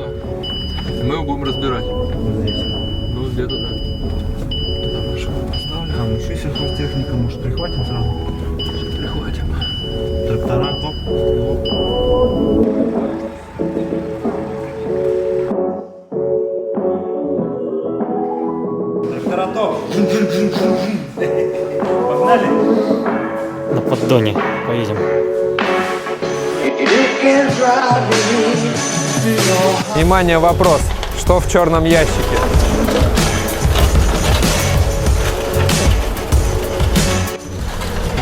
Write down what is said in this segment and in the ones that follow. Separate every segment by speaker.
Speaker 1: туда. Мы его будем разбирать.
Speaker 2: Здесь.
Speaker 1: Ну, где-то да. Туда машину поставлю.
Speaker 2: Там еще сельхозтехника, может, прихватим сразу?
Speaker 1: Прихватим.
Speaker 2: Трактора, топ. Трактора, топ. Погнали.
Speaker 3: На поддоне поедем.
Speaker 1: Внимание, вопрос. Что в черном ящике?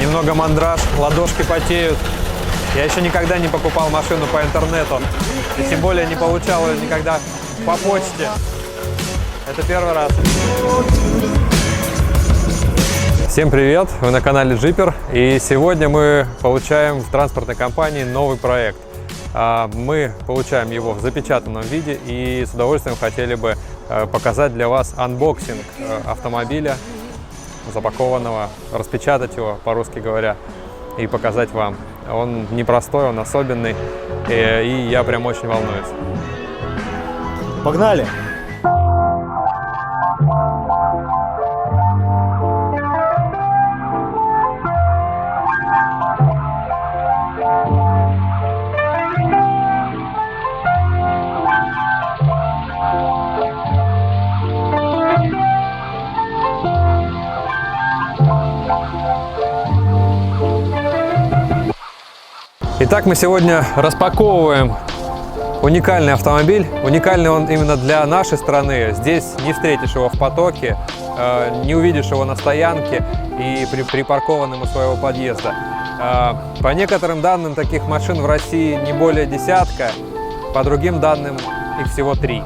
Speaker 1: Немного мандраж, ладошки потеют. Я еще никогда не покупал машину по интернету. И тем более не получал ее никогда по почте. Это первый раз. Всем привет! Вы на канале Джипер. И сегодня мы получаем в транспортной компании новый проект. Мы получаем его в запечатанном виде и с удовольствием хотели бы показать для вас анбоксинг автомобиля, запакованного, распечатать его, по-русски говоря, и показать вам. Он непростой, он особенный, и я прям очень волнуюсь.
Speaker 2: Погнали.
Speaker 1: Итак, мы сегодня распаковываем уникальный автомобиль. Уникальный он именно для нашей страны. Здесь не встретишь его в потоке, не увидишь его на стоянке и припаркованным у своего подъезда. По некоторым данным, таких машин в России не более десятка, по другим данным их всего 3.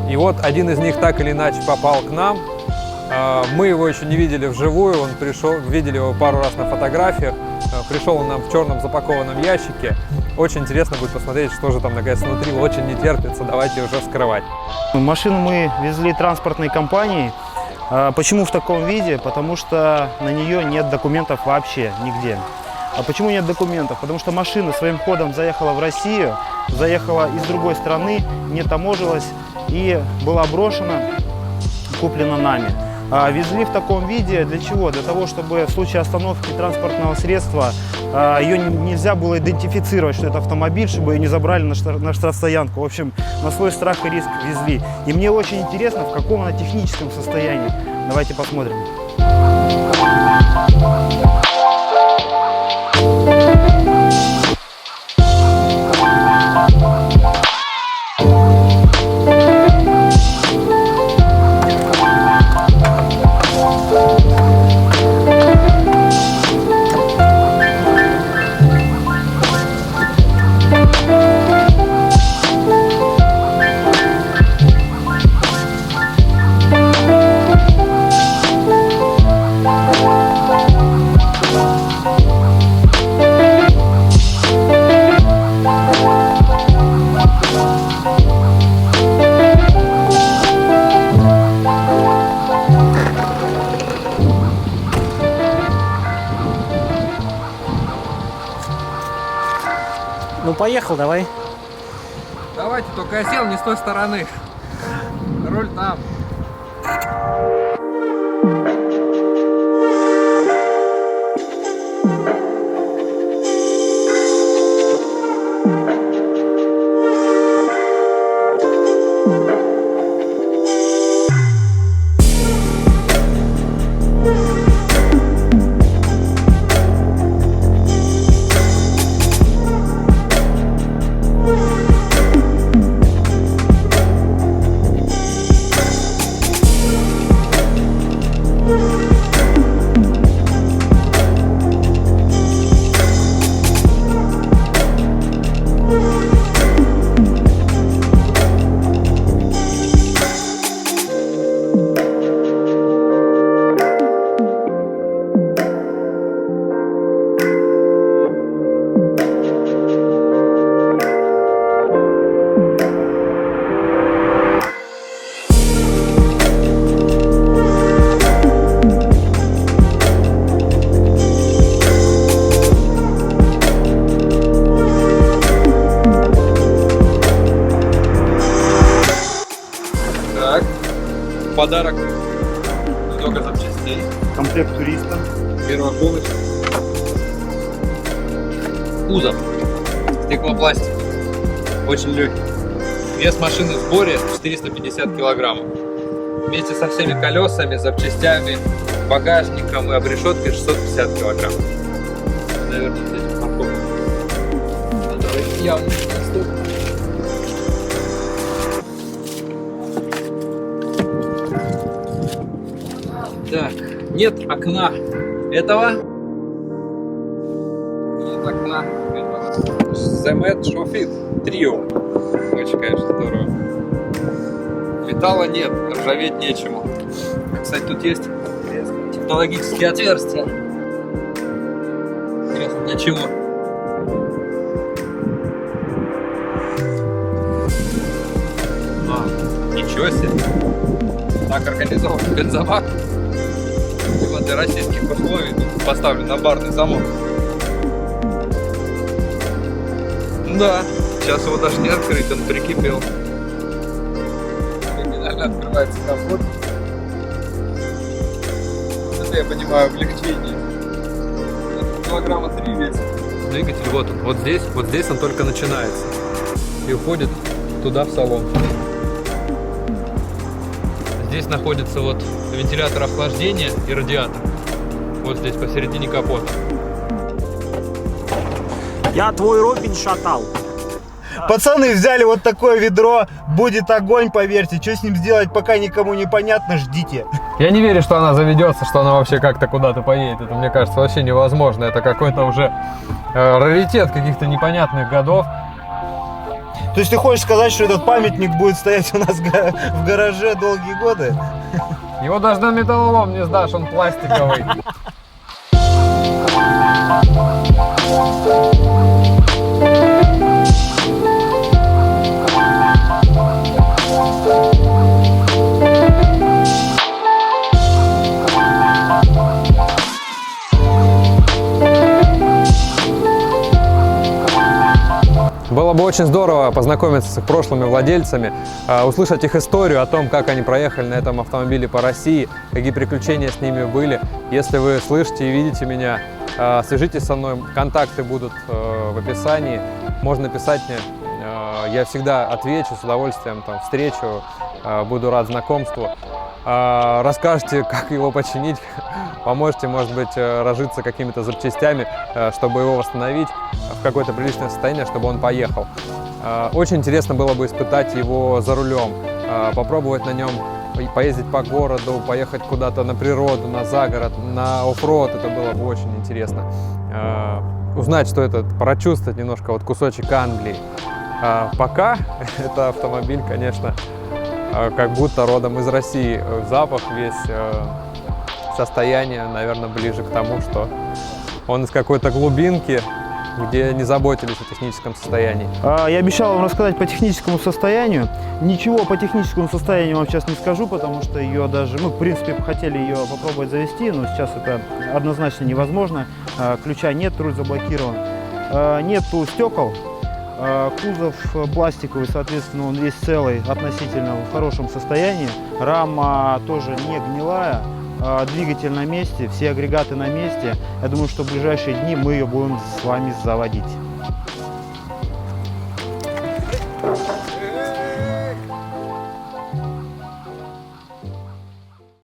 Speaker 1: И вот один из них так или иначе попал к нам. Мы его еще не видели вживую, он пришел, видели его пару раз на фотографиях. Пришел он нам в черном запакованном ящике. Очень интересно будет посмотреть, что же там наконец внутри. Очень не терпится, давайте уже вскрывать.
Speaker 2: Машину мы везли транспортной компанией. Почему в таком виде? Потому что на нее нет документов вообще нигде. А почему нет документов? Потому что машина своим ходом заехала в Россию, заехала из другой страны, не таможилась и была брошена, куплена нами. Везли в таком виде для чего? Для того, чтобы в случае остановки транспортного средства ее нельзя было идентифицировать, что это автомобиль, чтобы ее не забрали на штрафстоянку. В общем, на свой страх и риск везли. И мне очень интересно, в каком она техническом состоянии. Давайте посмотрим.
Speaker 3: Ну поехал, давай.
Speaker 1: Давайте, только я сел не с той стороны. Руль там. В подарок много запчастей.
Speaker 2: Комплект туриста.
Speaker 1: Первая помощь. Кузов. Стеклопластик. Очень легкий. Вес машины в сборе 450 килограммов. Вместе со всеми колесами, запчастями, багажником и обрешеткой 650 килограмм. Наверное, с этим парковкой. Надо явно не стоит. Так, нет окна этого. Нет окна этого. Zemet Showfit Trio. Очень, конечно, здорово. Металла нет, ржаветь нечему. Кстати, тут есть технологические отверстия. Интересно, для чего? Ничего себе. Так организован бензобак. Для российских условий тут поставлен на барный замок. Да, сейчас его даже не открыть, он прикипел. Оригинально открывается капот. Это, я понимаю, облегчение. Это килограмма 3 весит. Двигатель вот он, вот здесь он только начинается. И уходит туда в салон. Здесь находится вот вентилятор охлаждения и радиатор. Вот здесь, посередине капота.
Speaker 3: Я твой Робин шатал.
Speaker 2: Пацаны взяли вот такое ведро. Будет огонь, поверьте. Что с ним сделать, пока никому не понятно, ждите.
Speaker 1: Я не верю, что она заведется, что она вообще как-то куда-то поедет. Это, мне кажется, вообще невозможно. Это какой-то уже раритет каких-то непонятных годов.
Speaker 2: То есть ты хочешь сказать, что этот памятник будет стоять у нас в гараже долгие годы?
Speaker 1: Его даже на металлолом не сдашь, он пластиковый. Было бы очень здорово познакомиться с их прошлыми владельцами, услышать их историю о том, как они проехали на этом автомобиле по России, какие приключения с ними были. Если вы слышите и видите меня, свяжитесь со мной, контакты будут в описании, можно писать мне, я всегда отвечу с удовольствием, там, встречу, буду рад знакомству. Расскажете, как его починить, поможете, может быть, разжиться какими-то запчастями, чтобы его восстановить в какое-то приличное состояние, чтобы он поехал. Очень интересно было бы испытать его за рулем, попробовать на нем поездить по городу, поехать куда-то на природу, на загород, на оффроуд. Это было бы очень интересно. Узнать, что это, прочувствовать немножко вот кусочек Англии. Пока это автомобиль, конечно, как будто родом из России. Запах весь, состояние, наверное, ближе к тому, что он из какой-то глубинки, где не заботились о техническом состоянии.
Speaker 2: Я обещал вам рассказать по техническому состоянию. Ничего по техническому состоянию вам сейчас не скажу, потому что ее даже, мы в принципе хотели ее попробовать завести, но сейчас это однозначно невозможно. Ключа нет, руль заблокирован. Нету стекол. Кузов пластиковый, соответственно, он весь целый, относительно в хорошем состоянии. Рама тоже не гнилая, двигатель на месте, все агрегаты на месте. Я думаю, что в ближайшие дни мы ее будем с вами заводить.